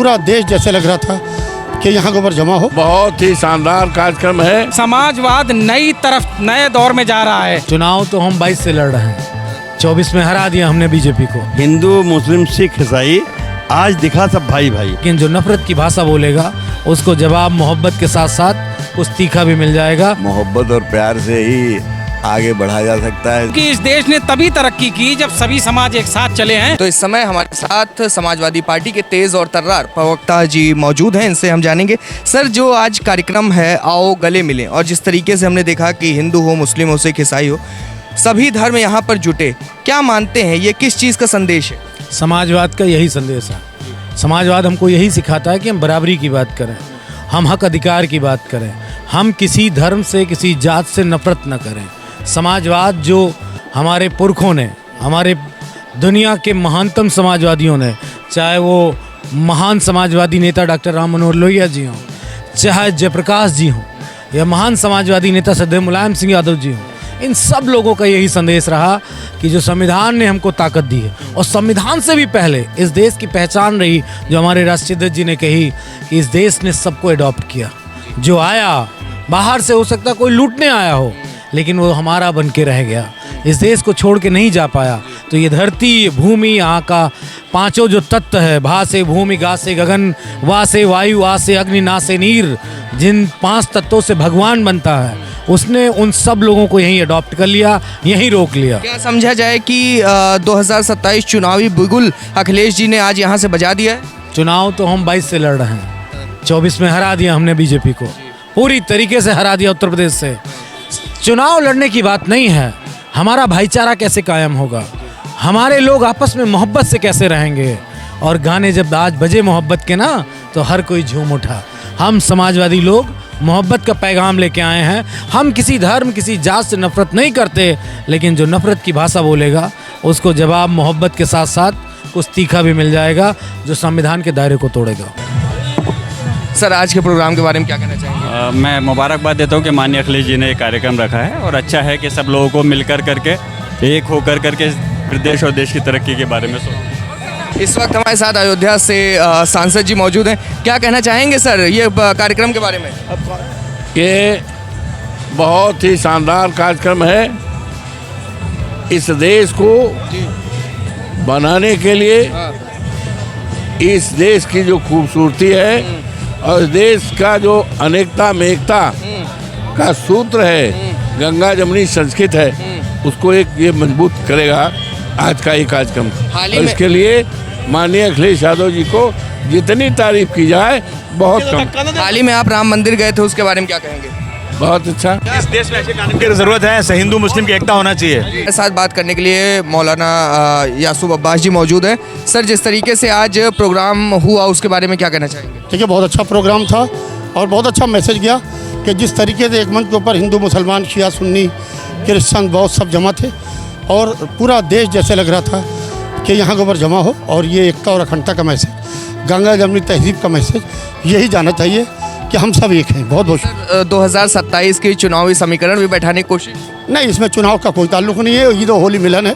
पूरा देश जैसे लग रहा था कि यहाँ के ऊपर जमा हो। बहुत ही शानदार कार्यक्रम है। समाजवाद नई तरफ नए दौर में जा रहा है। चुनाव तो हम 22 से लड़ रहे हैं, 24 में हरा दिया हमने बीजेपी को। हिंदू मुस्लिम सिख ईसाई आज दिखा सब भाई भाई। लेकिन जो नफरत की भाषा बोलेगा उसको जवाब मोहब्बत के साथ साथ कुछ तीखा भी मिल जाएगा। मोहब्बत और प्यार से ही आगे बढ़ा जा सकता है कि इस देश ने तभी तरक्की की जब सभी समाज एक साथ चले हैं। तो इस समय हमारे साथ समाजवादी पार्टी के तेज और तर्रार प्रवक्ता जी मौजूद हैं, इनसे हम जानेंगे सर जो आज कार्यक्रम है आओ गले मिलें, और जिस तरीके से हमने देखा कि हिंदू हो मुस्लिम हो सिख ईसाई हो सभी धर्म यहाँ पर जुटे, क्या मानते हैं ये किस चीज़ का संदेश है? समाजवाद का यही संदेश है। समाजवाद हमको यही सिखाता है कि हम बराबरी की बात करें, हम हक अधिकार की बात करें, हम किसी धर्म से किसी जात से नफरत न करें। समाजवाद जो हमारे पुरखों ने, हमारे दुनिया के महानतम समाजवादियों ने, चाहे वो महान समाजवादी नेता डॉक्टर राम मनोहर लोहिया जी हों, चाहे जयप्रकाश जी हों, या महान समाजवादी नेता सदैव मुलायम सिंह यादव जी हों, इन सब लोगों का यही संदेश रहा कि जो संविधान ने हमको ताकत दी है, और संविधान से भी पहले इस देश की पहचान रही जो हमारे राष्ट्रीय अध्यक्ष जी ने कही कि इस देश ने सबको अडॉप्ट किया। जो आया बाहर से हो सकता कोई लूटने आया हो, लेकिन वो हमारा बन के रह गया, इस देश को छोड़ के नहीं जा पाया। तो ये धरती, ये भूमि, यहाँ का पांचों जो तत्व है, भा से भूमि, गा से गगन, वा से वायु, आ से अग्नि, ना से नीर, जिन 5 तत्वों से भगवान बनता है, उसने उन सब लोगों को यहीं अडॉप्ट कर लिया, यहीं रोक लिया। क्या समझा जाए कि 2027 चुनावी बिगुल अखिलेश जी ने आज यहाँ से बजा दिया है? चुनाव तो हम 22 से लड़ रहे हैं, 24 में हरा दिया हमने बीजेपी को, पूरी तरीके से हरा दिया उत्तर प्रदेश से। चुनाव लड़ने की बात नहीं है, हमारा भाईचारा कैसे कायम होगा, हमारे लोग आपस में मोहब्बत से कैसे रहेंगे। और गाने जब आज बजे मोहब्बत के ना, तो हर कोई झूम उठा। हम समाजवादी लोग मोहब्बत का पैगाम लेके आए हैं। हम किसी धर्म किसी जात से नफरत नहीं करते, लेकिन जो नफरत की भाषा बोलेगा उसको जवाब मोहब्बत के साथ साथ कुछ तीखा भी मिल जाएगा, जो संविधान के दायरे को तोड़ेगा। सर आज के प्रोग्राम के बारे में क्या कहना चाहेंगे? मैं मुबारकबाद देता हूँ कि माननीय अखिलेश जी ने एक कार्यक्रम रखा है, और अच्छा है कि सब लोगों को मिलकर करके एक होकर करके प्रदेश और देश की तरक्की के बारे में सोचें। इस वक्त हमारे साथ अयोध्या से सांसद जी मौजूद हैं, क्या कहना चाहेंगे सर ये कार्यक्रम के बारे में? ये बहुत ही शानदार कार्यक्रम है। इस देश को बनाने के लिए, इस देश की जो खूबसूरती है और इस देश का जो अनेकता में एकता का सूत्र है, गंगा जमुनी संस्कृत है, उसको एक ये मजबूत करेगा आज का ये कार्यक्रम। और इसके लिए माननीय अखिलेश यादव जी को जितनी तारीफ की जाए बहुत कम। हाल ही में आप राम मंदिर गए थे, उसके बारे में क्या कहेंगे? बहुत अच्छा। इस देश में ऐसे कानून की जरूरत है, ऐसे हिंदू मुस्लिम की एकता होना चाहिए। मेरे साथ बात करने के लिए मौलाना यासूब अब्बास जी मौजूद हैं। सर जिस तरीके से आज प्रोग्राम हुआ उसके बारे में क्या कहना चाहेंगे? देखिए बहुत अच्छा प्रोग्राम था और बहुत अच्छा मैसेज गया कि जिस तरीके से एक मंच के ऊपर हिंदू मुसलमान शिया सुन्नी क्रिश्चियन बहुत सब जमा थे, और पूरा देश जैसे लग रहा था कि यहाँ के ऊपर जमा हो, और ये एकता और अखंडता का मैसेज, गंगा जमुनी तहजीब का मैसेज यही जाना चाहिए कि हम सब एक हैं। बहुत बहुत 2027 के चुनावी समीकरण भी बैठाने की कोशिश नहीं, इसमें चुनाव का कोई ताल्लुक नहीं है, ईद और होली मिलन है,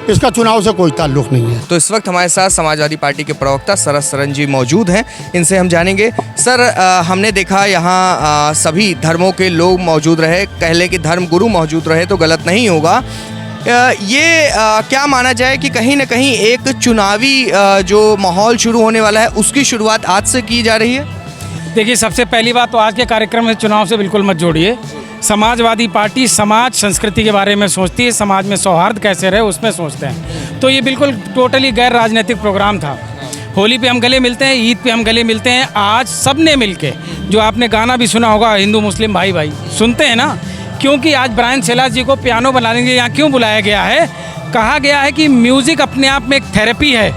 इसका चुनाव से कोई ताल्लुक नहीं है। तो इस वक्त हमारे साथ समाजवादी पार्टी के प्रवक्ता सरस सरन जी मौजूद हैं, इनसे हम जानेंगे। सर हमने देखा यहाँ सभी धर्मों के लोग मौजूद रहे, कह लें कि धर्म गुरु मौजूद रहे तो गलत नहीं होगा। क्या माना जाए कि कहीं ना कहीं एक चुनावी जो माहौल शुरू होने वाला है उसकी शुरुआत आज से की जा रही है? देखिए सबसे पहली बात तो आज के कार्यक्रम में चुनाव से बिल्कुल मत जोड़िए। समाजवादी पार्टी समाज संस्कृति के बारे में सोचती है, समाज में सौहार्द कैसे रहे उसमें सोचते हैं। तो ये बिल्कुल टोटली गैर राजनीतिक प्रोग्राम था। होली पे हम गले मिलते हैं, ईद पे हम गले मिलते हैं। आज सब ने मिल के, जो आपने गाना भी सुना होगा हिंदू मुस्लिम भाई भाई, सुनते हैं ना, क्योंकि आज ब्रायन सेलास जी को पियानो बनाने के लिए यहाँ क्यों बुलाया गया है? कहा गया है कि म्यूज़िक अपने आप में एक थेरेपी है।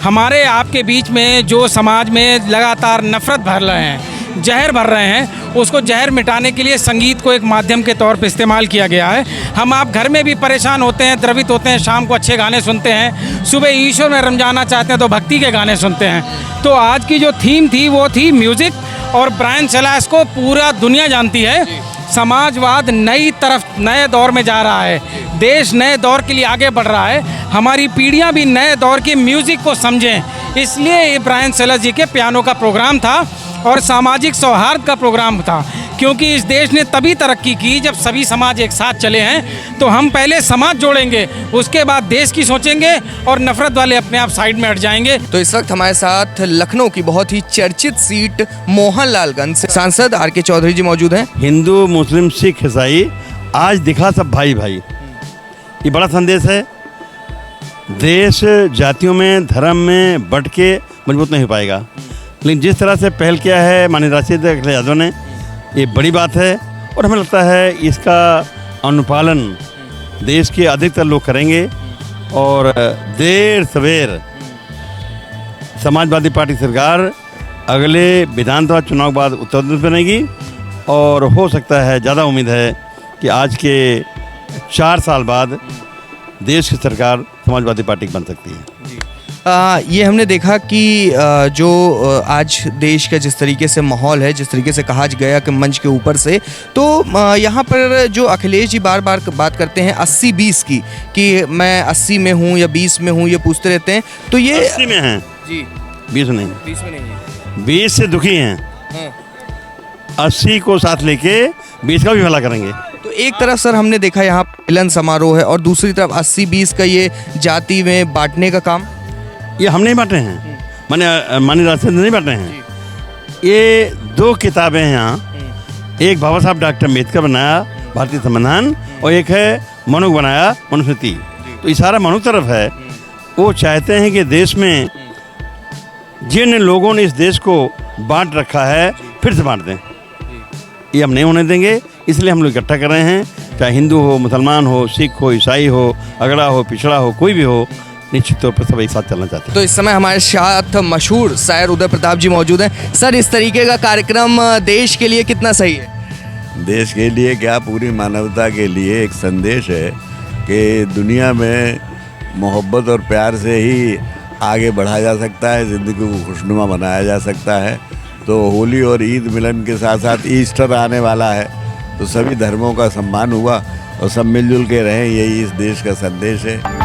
हमारे आपके बीच में जो समाज में लगातार नफ़रत भर रहे हैं, जहर भर रहे हैं, उसको जहर मिटाने के लिए संगीत को एक माध्यम के तौर पर इस्तेमाल किया गया है। हम आप घर में भी परेशान होते हैं, द्रवित होते हैं, शाम को अच्छे गाने सुनते हैं, सुबह ईश्वर में रमजाना चाहते हैं तो भक्ति के गाने सुनते हैं। तो आज की जो थीम थी वो थी म्यूज़िक, और ब्रायन सेलास को पूरा दुनिया जानती है। समाजवाद नई तरफ नए दौर में जा रहा है, देश नए दौर के लिए आगे बढ़ रहा है। हमारी पीढ़ियां भी नए दौर के म्यूज़िक को समझें इसलिए ये ब्रायन सेलर जी के पियानो का प्रोग्राम था और सामाजिक सौहार्द का प्रोग्राम था, क्योंकि इस देश ने तभी तरक्की की जब सभी समाज एक साथ चले हैं। तो हम पहले समाज जोड़ेंगे, उसके बाद देश की सोचेंगे और नफरत वाले अपने आप साइड में हट जाएंगे। तो इस वक्त हमारे साथ लखनऊ की बहुत ही चर्चित सीट मोहनलालगंज से सांसद आर के चौधरी जी मौजूद हैं। हिंदू मुस्लिम सिख ईसाई आज दिखा सब भाई भाई, ये बड़ा संदेश है। देश जातियों में धर्म में बंट के मजबूत नहीं हो पाएगा, लेकिन जिस तरह से पहल किया है माननीय राष्ट्रीय अखिलेश यादव ने, ये बड़ी बात है और हमें लगता है इसका अनुपालन देश के अधिकतर लोग करेंगे और देर सवेर समाजवादी पार्टी सरकार अगले विधानसभा चुनाव के बाद उत्तर प्रदेश बनेगी और हो सकता है, ज़्यादा उम्मीद है कि आज के 4 साल बाद देश की सरकार समाजवादी पार्टी की बन सकती है। ये हमने देखा कि जो आज देश का जिस तरीके से माहौल है, जिस तरीके से कहा गया कि मंच के ऊपर से, तो यहाँ पर जो अखिलेश जी बार बार बात करते हैं 80-20 की, कि मैं 80 में हूँ या 20 में हूँ, ये पूछते रहते हैं। तो ये 80 में हैं जी, 20 नहीं, 20 में नहीं है, 20 से दुखी हैं, हाँ। 80 को साथ लेके 20 का भी भला करेंगे। तो एक तरफ सर हमने देखा यहाँ मिलन समारोह है और दूसरी तरफ 80-20 का ये जाति में बांटने का काम, ये हम नहीं बांटे हैं, माननीय राष्ट्रपति नहीं बांटे हैं। ये 2 किताबें हैं यहाँ, एक बाबा साहब डॉक्टर अम्बेडकर बनाया भारतीय संविधान और एक है मनुक बनाया मनुस्मृति। तो ये सारा मनुक तरफ है। वो चाहते हैं कि देश में जिन लोगों ने इस देश को बांट रखा है फिर से बांट दें। ये हम नहीं होने देंगे, इसलिए हम लोग इकट्ठा कर रहे हैं, चाहे हिंदू हो, मुसलमान हो, सिख हो, ईसाई हो, अगड़ा हो, पिछड़ा हो, कोई भी हो, निश्चित तौर पर सब एक साथ चलना चाहते हैं। तो इस समय हमारे साथ मशहूर शायर उदय प्रताप जी मौजूद हैं। सर, इस तरीके का कार्यक्रम देश के लिए कितना सही है? देश के लिए क्या, पूरी मानवता के लिए एक संदेश है कि दुनिया में मोहब्बत और प्यार से ही आगे बढ़ा जा सकता है, ज़िंदगी को खुशनुमा बनाया जा सकता है। तो होली और ईद मिलन के साथ साथ ईस्टर आने वाला है, तो सभी धर्मों का सम्मान हुआ और सब मिलजुल के रहें, यही इस देश का संदेश है।